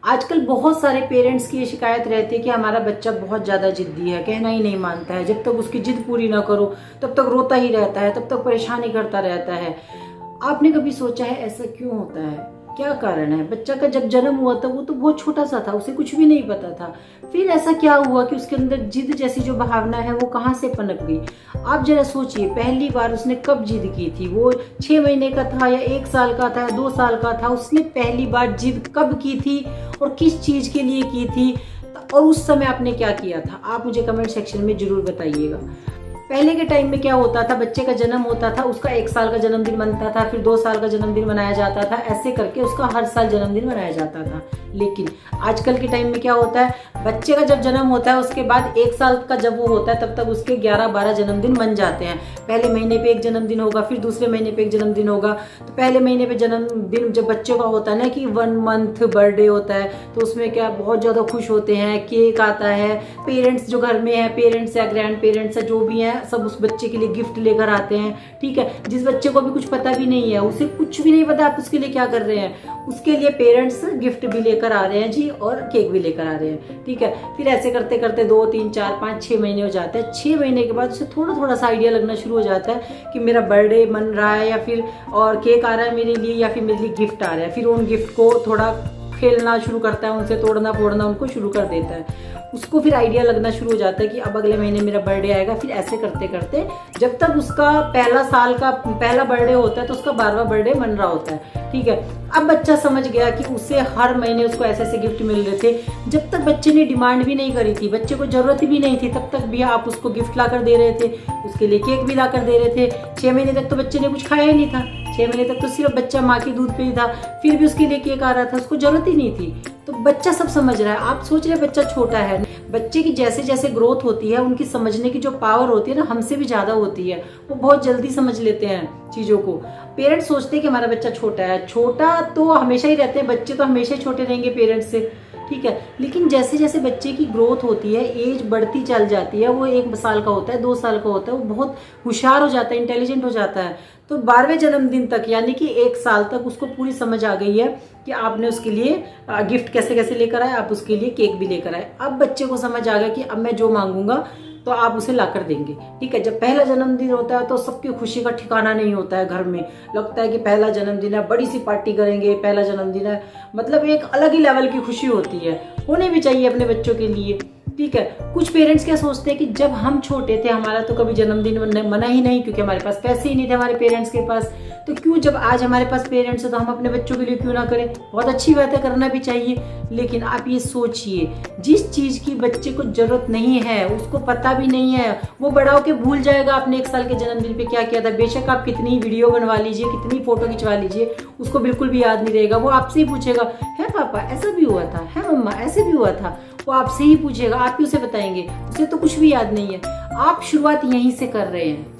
आजकल बहुत सारे पेरेंट्स की ये शिकायत रहती है कि हमारा बच्चा बहुत ज्यादा जिद्दी है, कहना ही नहीं मानता है, जब तक उसकी जिद पूरी ना करो तब तक रोता ही रहता है, तब तक परेशानी करता रहता है। आपने कभी सोचा है ऐसा क्यों होता है, क्या कारण है? बच्चा का जब जन्म हुआ था वो तो बहुत छोटा सा था, उसे कुछ भी नहीं पता था, फिर ऐसा क्या हुआ कि उसके अंदर जिद जैसी जो भावना है वो कहाँ से पनप गई? आप जरा सोचिए, पहली बार उसने कब जिद की थी? वो 6 महीने का था या 1 साल का था या 2 साल का था? उसने पहली बार जिद कब की थी और किस चीज के लिए की थी, और उस समय आपने क्या किया था? आप मुझे कमेंट सेक्शन में जरूर बताइएगा। पहले के टाइम में क्या होता था, बच्चे का जन्म होता था, उसका 1 साल का जन्मदिन बनता था, फिर 2 साल का जन्मदिन मनाया जाता था, ऐसे करके उसका हर साल जन्मदिन मनाया जाता था। लेकिन आजकल के टाइम में क्या होता है, बच्चे का जब जन्म होता है उसके बाद 1 साल का जब वो होता है तब तक उसके 11-12 जन्मदिन बन जाते हैं। पहले महीने पे एक जन्मदिन होगा, फिर दूसरे महीने पे एक जन्मदिन होगा। तो पहले महीने पे जन्मदिन जब बच्चे का होता है ना कि 1 मंथ बर्थडे होता है, तो उसमें क्या बहुत ज्यादा खुश होते हैं, केक आता है, पेरेंट्स जो घर में है, पेरेंट्स या ग्रैंड पेरेंट्स जो भी है, सब उस बच्चे के लिए गिफ्ट लेकर आते हैं। ठीक है, जिस बच्चे को भी कुछ पता भी नहीं है, उसे कुछ भी नहीं पता आप उसके लिए क्या कर रहे हैं, उसके लिए पेरेंट्स गिफ्ट भी लेकर आ रहे हैं जी, और केक भी लेकर आ रहे हैं। ठीक है, फिर ऐसे करते करते 2, 3, 4, 5, 6 महीने हो जाते हैं। 6 महीने के बाद उसे थोड़ा थोड़ा सा आइडिया लगना शुरू हो जाता है कि मेरा बर्थडे मन रहा है, या फिर और केक आ रहा है मेरे लिए, या फिर मेरे लिए गिफ्ट आ रहा है। फिर उन गिफ्ट को थोड़ा खेलना शुरू करता है, उनसे तोड़ना फोड़ना उनको शुरू कर देता है। उसको फिर आइडिया लगना शुरू हो जाता है कि अब अगले महीने मेरा बर्थडे आएगा। फिर ऐसे करते करते जब तक उसका पहला बर्थडे होता है तो उसका 12वां बर्थडे मन रहा होता है। ठीक है, अब बच्चा समझ गया कि उसे हर महीने उसको ऐसे ऐसे गिफ्ट मिल रहे थे। जब तक बच्चे ने डिमांड भी नहीं करी थी, बच्चे को जरूरत भी नहीं थी, तब तक भी आप उसको गिफ्ट लाकर दे रहे थे, उसके लिए केक भी लाकर दे रहे थे। 6 महीने तक तो बच्चे ने कुछ खाया ही नहीं था, 6 महीने तक तो सिर्फ बच्चा माँ के दूध पे ही था, फिर भी उसके लिए केक आ रहा था, उसको जरूरत ही नहीं थी। तो बच्चा सब समझ रहा है। आप सोच रहे बच्चा छोटा है, बच्चे की जैसे जैसे ग्रोथ होती है, उनकी समझने की जो पावर होती है ना, हमसे भी ज्यादा होती है। वो बहुत जल्दी समझ लेते हैं चीजों को। पेरेंट्स सोचते हैं कि हमारा बच्चा छोटा है, छोटा तो हमेशा ही रहते हैं, बच्चे तो हमेशा ही छोटे रहेंगे पेरेंट्स से। ठीक है, लेकिन जैसे जैसे बच्चे की ग्रोथ होती है, एज बढ़ती चल जाती है, वो 1 साल का होता है, 2 साल का होता है, वो बहुत होशियार हो जाता है, इंटेलिजेंट हो जाता है। तो 12वें जन्मदिन तक यानी कि 1 साल तक उसको पूरी समझ आ गई है कि आपने उसके लिए गिफ्ट कैसे कैसे लेकर आए, आप उसके लिए केक भी लेकर आए। अब बच्चे को समझ आ गया कि अब मैं जो मांगूंगा तो आप उसे लाकर देंगे। ठीक है, जब पहला जन्मदिन होता है तो सबकी खुशी का ठिकाना नहीं होता है घर में। लगता है कि पहला जन्मदिन है, बड़ी सी पार्टी करेंगे, पहला जन्मदिन है, मतलब एक अलग ही लेवल की खुशी होती है, होनी भी चाहिए अपने बच्चों के लिए। ठीक है, कुछ पेरेंट्स क्या सोचते हैं कि जब हम छोटे थे हमारा तो कभी जन्मदिन मना ही नहीं, क्योंकि हमारे पास पैसे ही नहीं थे हमारे पेरेंट्स के पास, तो क्यों जब आज हमारे पास पेरेंट्स है तो हम अपने बच्चों के लिए क्यों ना करें? बहुत अच्छी बात है, करना भी चाहिए। लेकिन आप ये सोचिए, जिस चीज की बच्चे को जरूरत नहीं है, उसको पता भी नहीं है, वो बड़ा होके भूल जाएगा आपने 1 साल के जन्मदिन पे क्या किया था। बेशक आप कितनी वीडियो बनवा लीजिए, कितनी फोटो खिंचवा लीजिए, उसको बिल्कुल भी याद नहीं रहेगा। वो आपसे ही पूछेगा, है पापा ऐसा भी हुआ था, है मम्मा ऐसे भी हुआ था, वो आपसे ही पूछेगा, आप ही उसे बताएंगे, उसे तो कुछ भी याद नहीं है। आप शुरुआत यहीं से कर रहे हैं,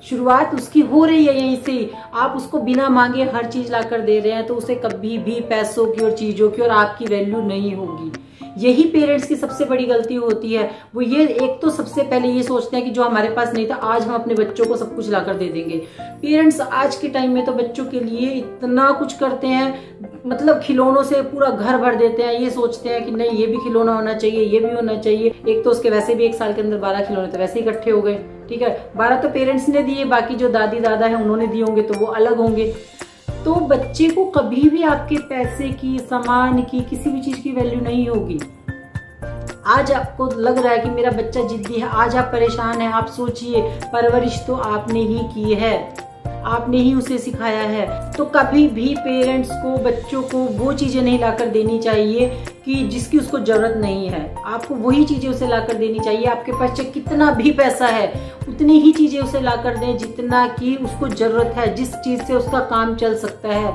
शुरुआत उसकी हो रही है यहीं से। आप उसको बिना मांगे हर चीज लाकर दे रहे हैं, तो उसे कभी भी पैसों की और चीजों की और आपकी वैल्यू नहीं होगी। यही पेरेंट्स की सबसे बड़ी गलती होती है। वो ये एक तो सबसे पहले ये सोचते हैं कि जो हमारे पास नहीं था आज हम अपने बच्चों को सब कुछ लाकर दे देंगे। पेरेंट्स आज के टाइम में तो बच्चों के लिए इतना कुछ करते हैं, मतलब खिलौनों से पूरा घर भर देते हैं। ये सोचते हैं कि नहीं ये भी खिलौना होना चाहिए, ये भी होना चाहिए। एक तो उसके वैसे भी 1 साल के अंदर 12 खिलौने तो वैसे ही इकट्ठे हो गए। ठीक है, 12 तो पेरेंट्स ने दिए, बाकी जो दादी दादा है उन्होंने दिए होंगे तो वो अलग होंगे। तो बच्चे को कभी भी आपके पैसे की, सामान की, किसी भी चीज की वैल्यू नहीं होगी। आज आपको लग रहा है कि मेरा बच्चा जिद्दी है, आज आप परेशान हैं, आप सोचिए परवरिश तो आपने ही की है, आपने ही उसे सिखाया है। तो कभी भी पेरेंट्स को बच्चों को वो चीजें नहीं लाकर देनी चाहिए कि जिसकी उसको जरूरत नहीं है। आपको वही चीजें उसे लाकर देनी चाहिए। आपके पास चाहे कितना भी पैसा है उतनी ही चीजें उसे लाकर दें जितना की उसको जरूरत है, जिस चीज से उसका काम चल सकता है।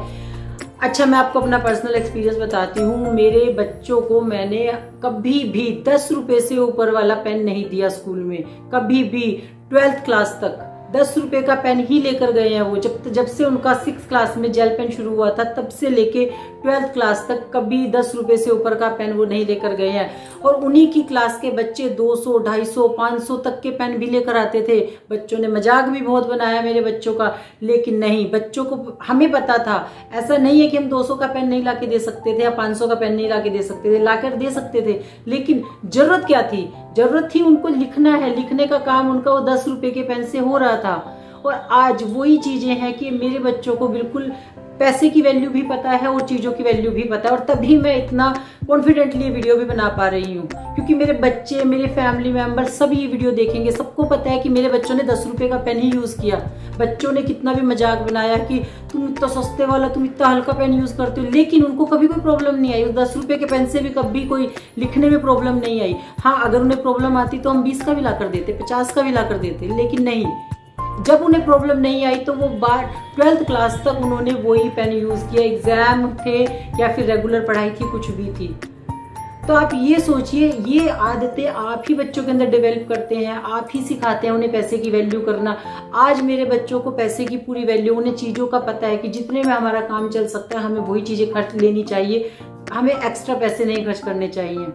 अच्छा, मैं आपको अपना पर्सनल एक्सपीरियंस बताती हूँ। मेरे बच्चों को मैंने कभी भी 10 रुपए से ऊपर वाला पेन नहीं दिया स्कूल में, कभी भी। 12th क्लास तक 10 रुपए का पेन ही लेकर गए हैं वो। जब से उनका 6th क्लास में जेल पेन शुरू हुआ था तब से लेके 12th क्लास तक कभी 10 रुपए से ऊपर का पेन वो नहीं लेकर गए हैं। और उन्हीं की क्लास के बच्चे 200, 250, 500 तक के पेन भी लेकर आते थे। बच्चों ने मजाक भी बहुत बनाया मेरे बच्चों का, लेकिन नहीं, बच्चों को हमें पता था ऐसा नहीं है कि हम 200 का पेन नहीं लाके दे सकते थे या 500 का पेन नहीं लाके दे सकते थे, लाकर दे सकते थे, लेकिन जरूरत क्या थी? जरूरत थी उनको लिखना है, लिखने का काम उनका वो 10 रुपए के पेन से हो रहा था। और आज वही चीजें हैं कि मेरे बच्चों को बिल्कुल पैसे की वैल्यू भी पता है और चीजों की वैल्यू भी पता है, और तभी मैं इतना कॉन्फिडेंटली वीडियो भी बना पा रही हूँ, क्योंकि मेरे बच्चे, मेरे फैमिली मेंबर सब ये वीडियो देखेंगे। सबको पता है कि मेरे बच्चों ने 10 रुपए का पेन ही यूज किया। बच्चों ने कितना भी मजाक बनाया कि तुम इतना सस्ते वाला, तुम इतना हल्का पेन यूज करते हो, लेकिन उनको कभी कोई प्रॉब्लम नहीं आई। उस 10 रुपए के पेन से भी कभी कोई लिखने में प्रॉब्लम नहीं आई। हाँ, अगर उन्हें प्रॉब्लम आती तो हम 20 का भी ला कर देते, 50 का भी ला कर देते, लेकिन नहीं, जब उन्हें प्रॉब्लम नहीं आई तो वो 12th क्लास तक उन्होंने वही पेन यूज किया। एग्जाम थे या फिर रेगुलर पढ़ाई थी, कुछ भी थी। तो आप ये सोचिए, ये आदतें आप ही बच्चों के अंदर डेवलप करते हैं, आप ही सिखाते हैं उन्हें पैसे की वैल्यू करना। आज मेरे बच्चों को पैसे की पूरी वैल्यू, उन्हें चीजों का पता है कि जितने में हमारा काम चल सकता है हमें वही चीजें खर्च लेनी चाहिए, हमें एक्स्ट्रा पैसे नहीं खर्च करने चाहिए।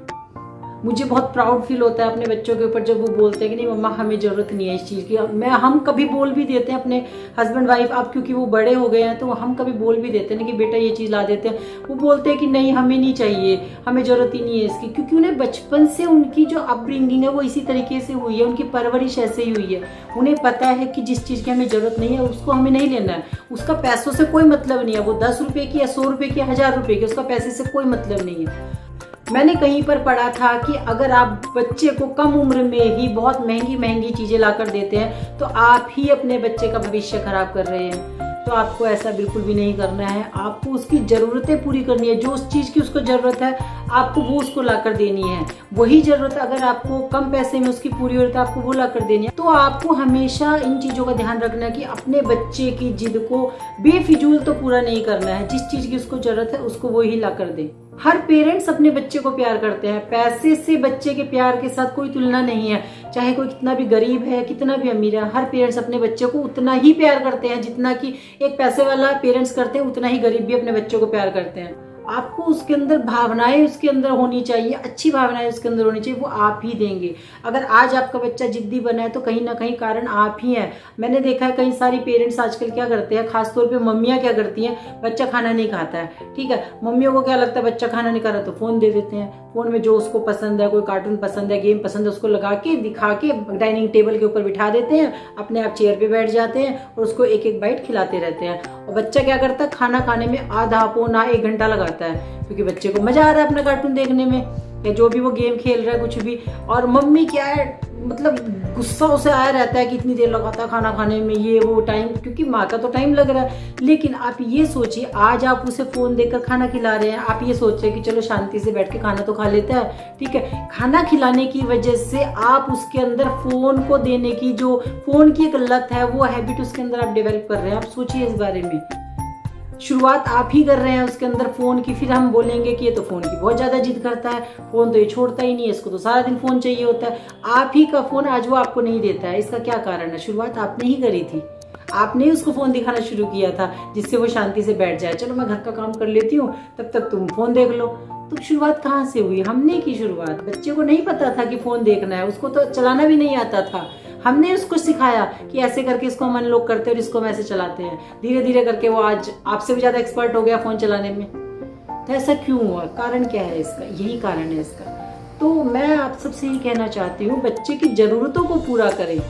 मुझे बहुत प्राउड फील होता है अपने बच्चों के ऊपर जब वो बोलते हैं कि नहीं मम्मा हमें जरूरत नहीं है इस चीज़ की। हम कभी बोल भी देते हैं अपने हस्बैंड वाइफ, अब क्योंकि वो बड़े हो गए हैं तो हम कभी बोल भी देते हैं ना कि बेटा ये चीज़ ला देते हैं। वो बोलते हैं कि नहीं हमें नहीं चाहिए, हमें जरूरत ही नहीं है इसकी, क्योंकि उन्हें बचपन से उनकी जो अपब्रिंगिंग है वो इसी तरीके से हुई है, उनकी परवरिश ऐसे ही हुई है। उन्हें पता है कि जिस चीज़ की हमें जरूरत नहीं है उसको हमें नहीं लेना है, उसका पैसों से कोई मतलब नहीं है। वो 10 रुपए की या 100 रुपए की, 1000 रुपए की, उसका पैसे से कोई मतलब नहीं है। मैंने कहीं पर पढ़ा था कि अगर आप बच्चे को कम उम्र में ही बहुत महंगी महंगी चीजें लाकर देते हैं तो आप ही अपने बच्चे का भविष्य खराब कर रहे हैं। तो आपको ऐसा बिल्कुल भी नहीं करना है। आपको उसकी जरूरतें पूरी करनी है, जो उस चीज की उसको जरूरत है आपको वो उसको लाकर देनी है। वही जरूरत अगर आपको कम पैसे में उसकी पूरी जरूरत है आपको वो लाकर देनी है। तो आपको हमेशा इन चीजों का ध्यान रखना है कि अपने बच्चे की जिद को बेफिजूल तो पूरा नहीं करना है, जिस चीज की उसको जरूरत है उसको वो ही लाकर दे। हर पेरेंट्स अपने बच्चे को प्यार करते हैं, पैसे से बच्चे के प्यार के साथ कोई तुलना नहीं है। चाहे कोई कितना भी गरीब है, कितना भी अमीर है, हर पेरेंट्स अपने बच्चे को उतना ही प्यार करते हैं जितना कि एक पैसे वाला पेरेंट्स करते हैं, उतना ही गरीब भी अपने बच्चों को प्यार करते हैं। आपको उसके अंदर भावनाएं उसके अंदर होनी चाहिए, अच्छी भावनाएं उसके अंदर होनी चाहिए, वो आप ही देंगे। अगर आज आपका बच्चा जिद्दी बना है तो कहीं ना कहीं कारण आप ही हैं। मैंने देखा है कई सारी पेरेंट्स आजकल क्या करते हैं, खासतौर पे मम्मियाँ क्या करती हैं, बच्चा खाना नहीं खाता है, ठीक है, मम्मियों को क्या लगता है बच्चा खाना नहीं खा रहा तो फोन दे देते हैं। फोन में जो उसको पसंद है, कोई कार्टून पसंद है, गेम पसंद है, उसको लगा के दिखा के डाइनिंग टेबल के ऊपर बिठा देते हैं, अपने आप चेयर पे बैठ जाते हैं और उसको एक एक बाइट खिलाते रहते हैं। और बच्चा क्या करता है, खाना खाने में आधा पौना 1 घंटा लगाता है, क्योंकि बच्चे को मजा आ रहा है अपना कार्टून देखने में या जो भी वो गेम खेल रहा है कुछ भी। और मम्मी क्या है, मतलब गुस्सा उसे आया रहता है कि इतनी देर लगाता है खाना खाने में, ये वो टाइम, क्योंकि माँ का तो टाइम लग रहा है। लेकिन आप ये सोचिए, आज आप उसे फोन देकर खाना खिला रहे हैं, आप ये सोच रहे हैं कि चलो शांति से बैठ के खाना तो खा लेता है, ठीक है। खाना खिलाने की वजह से आप उसके अंदर फोन को देने की, जो फोन की एक लत है, वो हैबिट उसके अंदर आप डेवलप कर रहे हैं। आप सोचिए इस बारे में, शुरुआत आप ही कर रहे हैं उसके अंदर फोन की। फिर हम बोलेंगे कि ये तो फोन की बहुत ज्यादा जिद करता है, फोन तो ये छोड़ता ही नहीं है, इसको तो सारा दिन फोन चाहिए होता है। आप ही का फोन आज वो आपको नहीं देता है, इसका क्या कारण है? शुरुआत आपने ही करी थी, आपने ही उसको फोन दिखाना शुरू किया था जिससे वो शांति से बैठ जाए, चलो मैं घर का काम कर लेती हूँ तब तक तुम फोन देख लो। तो शुरुआत कहाँ से हुई? हमने की शुरुआत। बच्चे को नहीं पता था कि फोन देखना है, उसको तो चलाना भी नहीं आता था, हमने उसको सिखाया कि ऐसे करके इसको हम अनलॉक करते हैं और इसको हम ऐसे चलाते हैं। धीरे धीरे करके वो आज आपसे भी ज्यादा एक्सपर्ट हो गया फोन चलाने में। तो ऐसा क्यों हुआ? कारण क्या है इसका? यही कारण है इसका। तो मैं आप सबसे ही कहना चाहती हूँ, बच्चे की जरूरतों को पूरा करें।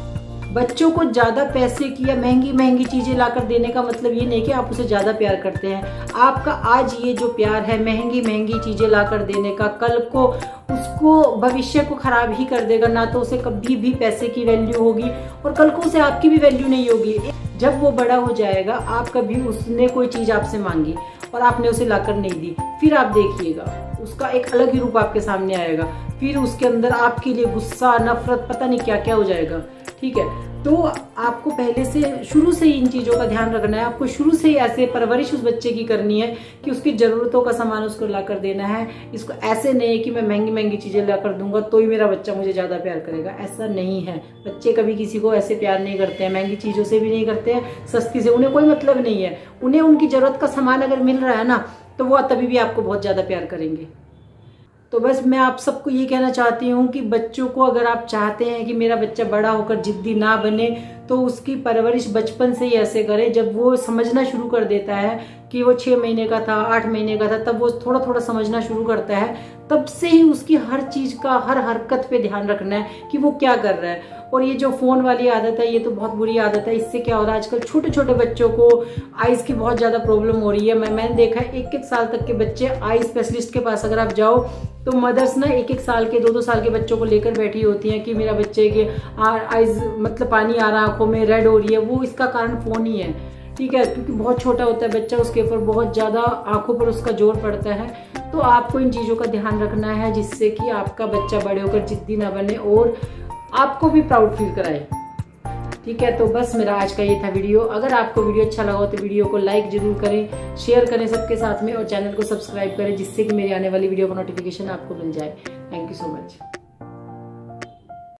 बच्चों को ज्यादा पैसे की या महंगी महंगी चीजें लाकर देने का मतलब ये नहीं कि आप उसे ज्यादा प्यार करते हैं। आपका आज ये जो प्यार है महंगी महंगी चीजें लाकर देने का, कल को उसको भविष्य को खराब ही कर देगा। ना तो उसे कभी भी पैसे की वैल्यू होगी और कल को उसे आपकी भी वैल्यू नहीं होगी। जब वो बड़ा हो जाएगा, आप कभी उसने कोई चीज आपसे मांगी और आपने उसे लाकर नहीं दी, फिर आप देखिएगा उसका एक अलग ही रूप आपके सामने आएगा। फिर उसके अंदर आपके लिए गुस्सा, नफरत, पता नहीं क्या क्या हो जाएगा, ठीक है। तो आपको पहले से, शुरू से ही इन चीजों का ध्यान रखना है। आपको शुरू से ही ऐसे परवरिश उस बच्चे की करनी है कि उसकी जरूरतों का सामान उसको लाकर देना है। इसको ऐसे नहीं है कि मैं महंगी महंगी चीजें लाकर दूंगा तो ही मेरा बच्चा मुझे ज्यादा प्यार करेगा, ऐसा नहीं है। बच्चे कभी किसी को ऐसे प्यार नहीं करते हैं, महंगी चीजों से भी नहीं करते हैं, सस्ती से, उन्हें कोई मतलब नहीं है। उन्हें उनकी जरूरत का सामान अगर मिल रहा है ना, तो वो तभी भी आपको बहुत ज़्यादा प्यार करेंगे। तो बस मैं आप सबको ये कहना चाहती हूँ कि बच्चों को अगर आप चाहते हैं कि मेरा बच्चा बड़ा होकर जिद्दी ना बने, तो उसकी परवरिश बचपन से ही ऐसे करें। जब वो समझना शुरू कर देता है कि वो 6 महीने का था, 8 महीने का था, तब वो थोड़ा थोड़ा समझना शुरू करता है, तब से ही उसकी हर चीज का, हर हरकत पे ध्यान रखना है कि वो क्या कर रहा है। और ये जो फोन वाली आदत है, ये तो बहुत बुरी आदत है। इससे क्या हो रहा है, आजकल छोटे छोटे बच्चों को आईज की बहुत ज्यादा प्रॉब्लम हो रही है। मैंने देखा है 1-1 साल तक के बच्चे, आई स्पेशलिस्ट के पास अगर आप जाओ तो मदर्स ना 1-1 साल के, 2-2 साल के बच्चों को लेकर बैठी होती हैं कि मेरा बच्चे के आईज मतलब पानी आ रहा है आंखों में, रेड हो रही है। वो इसका कारण फोन ही है, ठीक है, क्योंकि बहुत छोटा होता है बच्चा, उसके ऊपर बहुत ज्यादा आंखों पर उसका जोर पड़ता है। तो आपको इन चीजों का ध्यान रखना है जिससे कि आपका बच्चा बड़े होकर जिद्दी ना बने और आपको भी प्राउड फील कराए, ठीक है। तो बस मेरा आज का ये था वीडियो। अगर आपको वीडियो अच्छा लगा हो तो वीडियो को लाइक जरूर करें, शेयर करें सबके साथ में, और चैनल को सब्सक्राइब करें जिससे कि मेरी आने वाली वीडियो का नोटिफिकेशन आपको मिल जाए। Thank you so much.